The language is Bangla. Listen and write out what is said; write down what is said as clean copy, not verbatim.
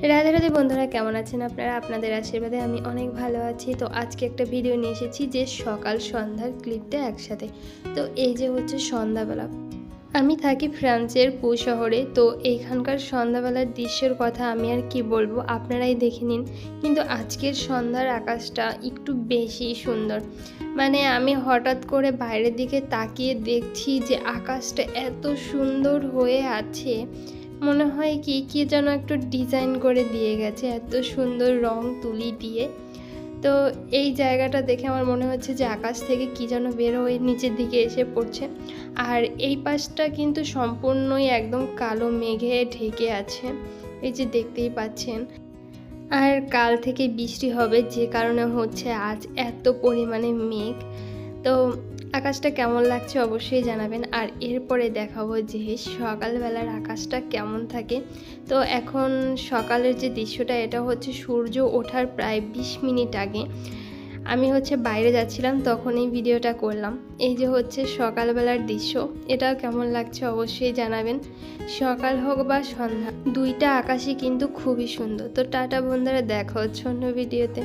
রাধে রাধে বন্ধুরা, কেমন আছেন আপনারা? আপনাদের আশীর্বাদে আমি অনেক ভালো আছি। তো আজকে একটা ভিডিও নিয়ে এসেছি যে সকাল সন্ধ্যার ক্লিপটা একসাথে। তো এই যে হচ্ছে সন্ধ্যাবেলা, আমি থাকি ফ্রান্সের পো শহরে। তো এইখানকার সন্ধ্যাবেলার দৃশ্যের কথা আমি আর কি বলবো, আপনারাই দেখে নিন। কিন্তু আজকের সন্ধ্যার আকাশটা একটু বেশি সুন্দর। মানে আমি হঠাৎ করে বাইরের দিকে তাকিয়ে দেখছি যে আকাশটা এত সুন্দর হয়ে আছে, মনে হয় কি কি যেন একটু ডিজাইন করে দিয়ে গেছে এত সুন্দর রং তুলি দিয়ে। তো এই জায়গাটা দেখে আমার মনে হচ্ছে যে আকাশ থেকে কি যেন বের হয়ে নিচের দিকে এসে পড়ছে। আর এই পাশটা কিন্তু সম্পূর্ণই একদম কালো মেঘে ঢেকে আছে, এই যে দেখতেই পাচ্ছেন। আর কাল থেকে বৃষ্টি হবে, যে কারণে হচ্ছে আজ এত পরিমাণে মেঘ। তো আকাশটা কেমন লাগছে অবশ্যই জানাবেন। আর এরপরে দেখাবো যে সকালবেলার আকাশটা কেমন থাকে। তো এখন সকালের যে দৃশ্যটা, এটা হচ্ছে সূর্য ওঠার প্রায় 20 মিনিট আগে আমি হচ্ছে বাইরে যাচ্ছিলাম, তখন এই ভিডিওটা করলাম। এই যে হচ্ছে সকালবেলার দৃশ্য, এটাও কেমন লাগছে অবশ্যই জানাবেন। সকাল হোক বা সন্ধ্যা, দুইটা আকাশই কিন্তু খুবই সুন্দর। তো টাটা বন্ধুরা, দেখা হচ্ছে অন্য ভিডিওতে।